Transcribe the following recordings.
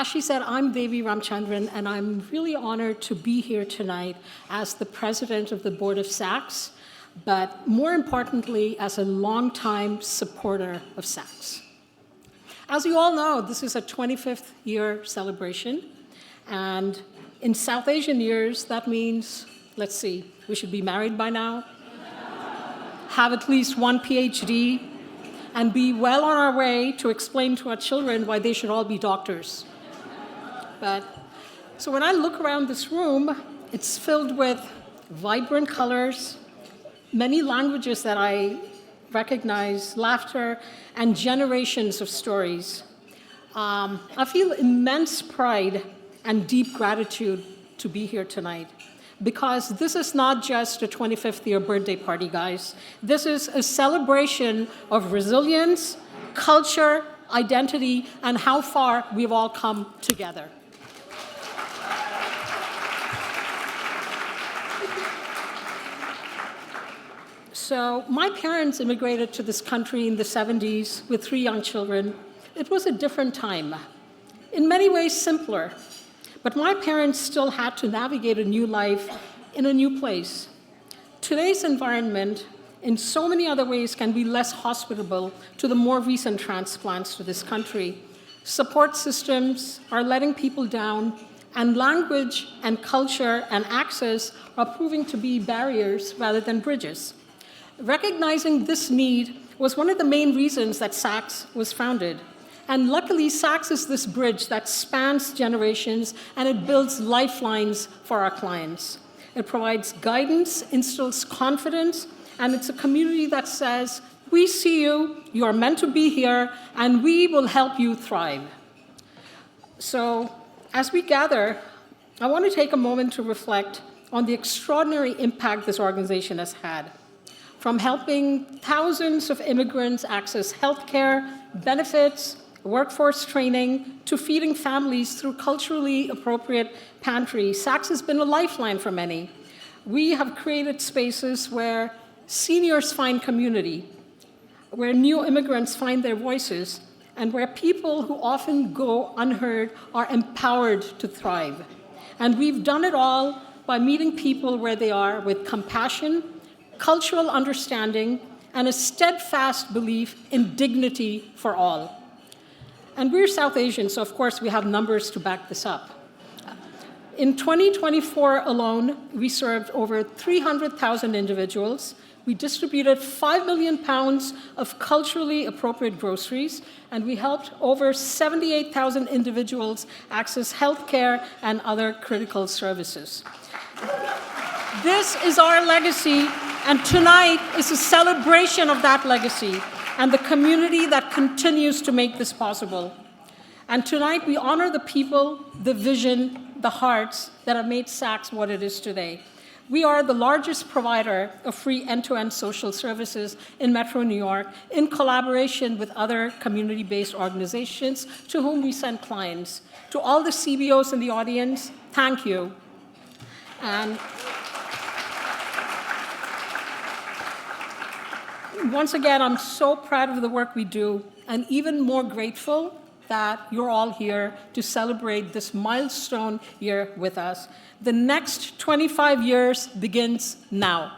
As she said, I'm Devi Ramchandran, and I'm really honored to be here tonight as the president of the board of SACSS, but more importantly, as a longtime supporter of SACSS. As you all know, this is a 25th year celebration, and in South Asian years, that means, let's see, we should be married by now, have at least one PhD, and be well on our way to explain to our children why they should all be doctors. So when I look around this room, it's filled with vibrant colors, many languages that I recognize, laughter, and generations of stories. I feel immense pride and deep gratitude to be here tonight, because this is not just a 25th year birthday party, guys. This is a celebration of resilience, culture, identity, and how far we've all come together. So my parents immigrated to this country in the 70s with 3 young children. It was a different time, in many ways simpler, but my parents still had to navigate a new life in a new place. Today's environment, in so many other ways, can be less hospitable to the more recent transplants to this country. Support systems are letting people down, and language and culture and access are proving to be barriers rather than bridges. Recognizing this need was one of the main reasons that SACSS was founded. And luckily, SACSS is this bridge that spans generations, and it builds lifelines for our clients. It provides guidance, instills confidence, and it's a community that says, we see you, you are meant to be here, and we will help you thrive. So as we gather, I want to take a moment to reflect on the extraordinary impact this organization has had. From helping thousands of immigrants access healthcare, benefits, workforce training, to feeding families through culturally appropriate pantries, SACSS has been a lifeline for many. We have created spaces where seniors find community, where new immigrants find their voices, and where people who often go unheard are empowered to thrive. And we've done it all by meeting people where they are with compassion, cultural understanding, and a steadfast belief in dignity for all. And we're South Asian, so of course we have numbers to back this up. In 2024 alone, we served over 300,000 individuals. We distributed 5 million pounds of culturally appropriate groceries, and we helped over 78,000 individuals access healthcare and other critical services. This is our legacy, and tonight is a celebration of that legacy and the community that continues to make this possible. And tonight we honor the people, the vision, the hearts that have made SACSS what it is today. We are the largest provider of free end-to-end social services in Metro New York, in collaboration with other community-based organizations to whom we send clients. To all the CBOs in the audience, thank you. And once again, I'm so proud of the work we do, and even more grateful that you're all here to celebrate this milestone year with us. The next 25 years begins now.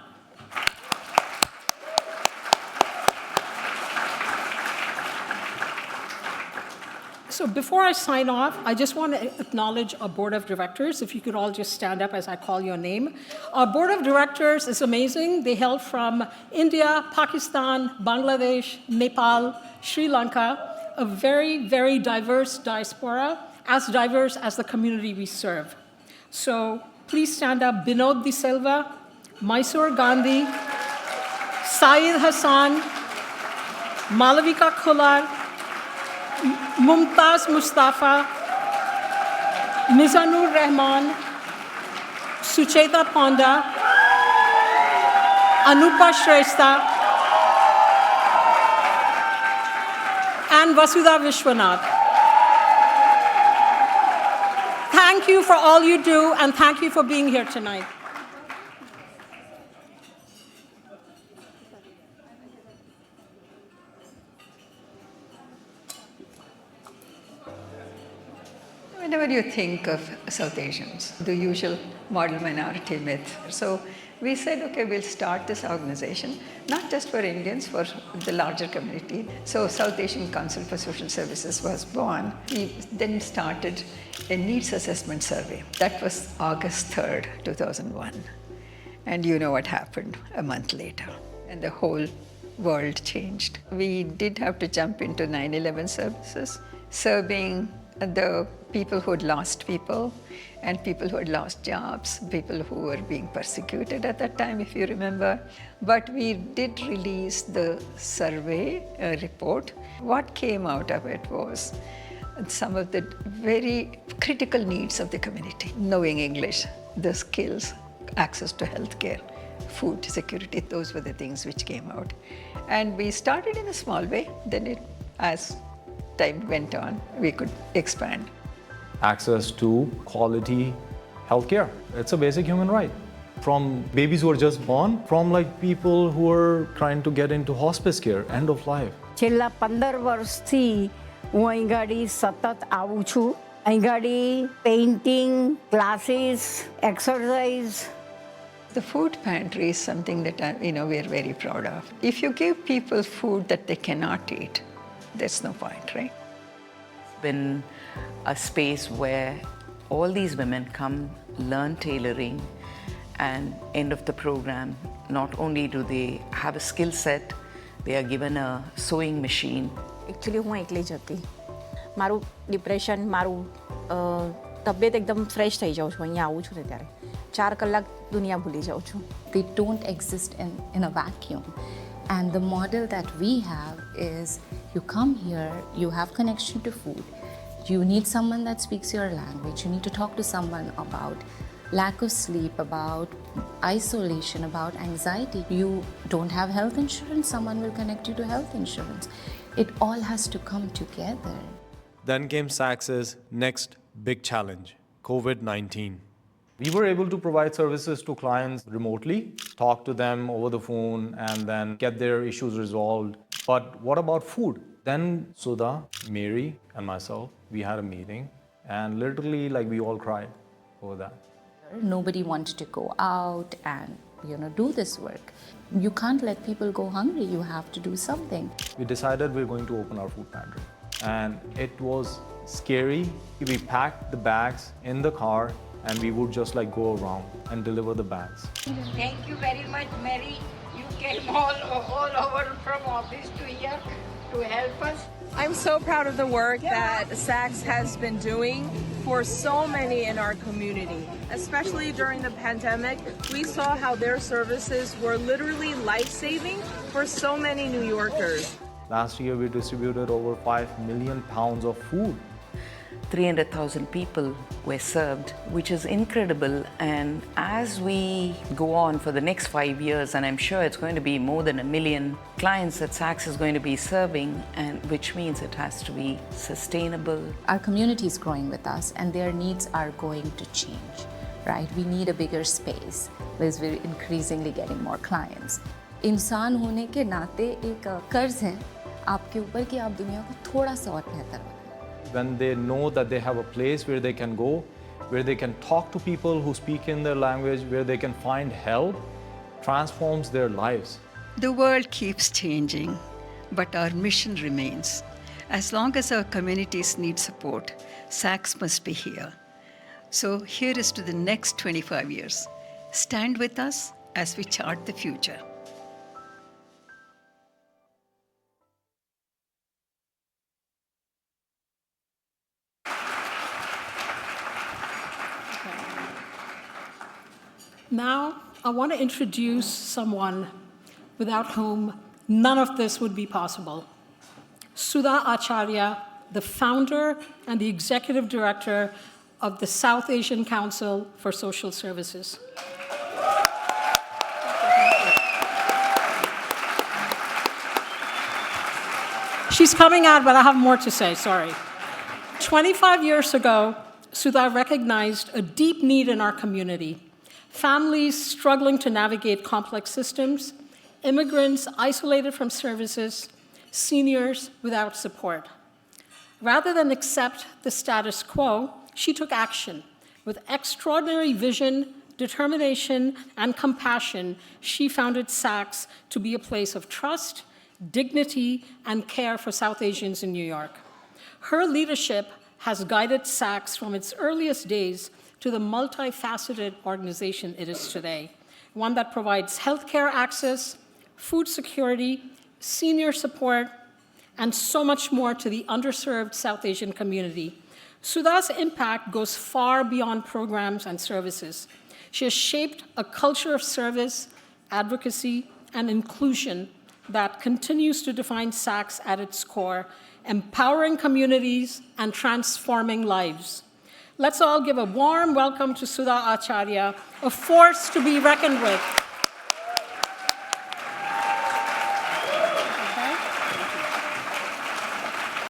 So before I sign off, I just want to acknowledge our board of directors. If you could all just stand up as I call your name. Our board of directors is amazing. They hail from India, Pakistan, Bangladesh, Nepal, Sri Lanka, a very, very diverse diaspora, as diverse as the community we serve. So please stand up. Binod De Silva, Mysore Gandhi, Syed Hassan, Malavika Khular, Mumtaz Mustafa, Mizanur Rahman, Sucheta Ponda, Anupa Shrestha, and Vasudha Vishwanath. Thank you for all you do, and thank you for being here tonight. Whenever you think of South Asians, the usual model minority myth. So we said, okay, we'll start this organization, not just for Indians, for the larger community. So South Asian Council for Social Services was born. We then started a needs assessment survey. That was August 3rd, 2001. And you know what happened a month later. And the whole world changed. We did have to jump into 9/11 services, serving the people who had lost people and people who had lost jobs, people who were being persecuted at that time, if you remember. But we did release the survey report. What came out of it was some of the very critical needs of the community. Knowing English, the skills, access to healthcare, food security, those were the things which came out. And we started in a small way, then as time went on, we could expand. Access to quality healthcare. It's a basic human right. From babies who are just born, from like people who are trying to get into hospice care, end of life. છેલ્લા 15 વર્ષથી હું અહીં ગાડી સતત આવું છું. અહીં ગાડી painting, classes, exercise. The food pantry is something that we are very proud of. If you give people food that they cannot eat, there's no point, right? It's been a space where all these women come, learn tailoring, and end of the program, not only do they have a skill set, they are given a sewing machine. Actually હું એકલી જ હતી. મારું depression, મારું તબિયત એકદમ fresh થઈ જાઉં છું અહીંયા આવું છું ને ત્યારે 4 કલાક દુનિયા ભૂલી જાઉં છું. They don't exist in a vacuum. And the model that we have is you come here, you have connection to food, you need someone that speaks your language, you need to talk to someone about lack of sleep, about isolation, about anxiety. You don't have health insurance, someone will connect you to health insurance. It all has to come together. Then came SACSS's next big challenge, COVID-19. We were able to provide services to clients remotely, talk to them over the phone, and then get their issues resolved. But what about food? Then Sudha, Mary, and myself, we had a meeting, and literally, like, we all cried over that. Nobody wanted to go out and do this work. You can't let people go hungry. You have to do something. We decided we're going to open our food pantry, and it was scary. We packed the bags in the car, and we would just like go around and deliver the bags. Thank you very much, Mary. You came all over from office to here to help us. I'm so proud of the work that SACSS has been doing for so many in our community. Especially during the pandemic, we saw how their services were literally life-saving for so many New Yorkers. Last year, we distributed over 5 million pounds of food. 300,000 people were served, which is incredible. And as we go on for the next 5 years, and I'm sure it's going to be more than 1 million clients that SACSS is going to be serving, and which means it has to be sustainable. Our community is growing with us and their needs are going to change, right? We need a bigger space because we're increasingly getting more clients. इंसान होने के नाते एक कर्ज है आपके ऊपर कि आप दुनिया को थोड़ा सा और बेहतर बनाएं. When they know that they have a place where they can go, where they can talk to people who speak in their language, where they can find help, transforms their lives. The world keeps changing, but our mission remains. As long as our communities need support, SACSS must be here. So here is to the next 25 years. Stand with us as we chart the future. Now, I want to introduce someone without whom none of this would be possible. Sudha Acharya, the founder and the executive director of the South Asian Council for Social Services. She's coming out, but I have more to say, sorry. 25 years ago, Sudha recognized a deep need in our community. Families struggling to navigate complex systems, immigrants isolated from services, seniors without support. Rather than accept the status quo, she took action. With extraordinary vision, determination, and compassion, she founded SACSS to be a place of trust, dignity, and care for South Asians in New York. Her leadership has guided SACSS from its earliest days to the multifaceted organization it is today, one that provides healthcare access, food security, senior support, and so much more to the underserved South Asian community. Sudha's impact goes far beyond programs and services. She has shaped a culture of service, advocacy, and inclusion that continues to define SACSS at its core, empowering communities and transforming lives. Let's all give a warm welcome to Sudha Acharya, a force to be reckoned with.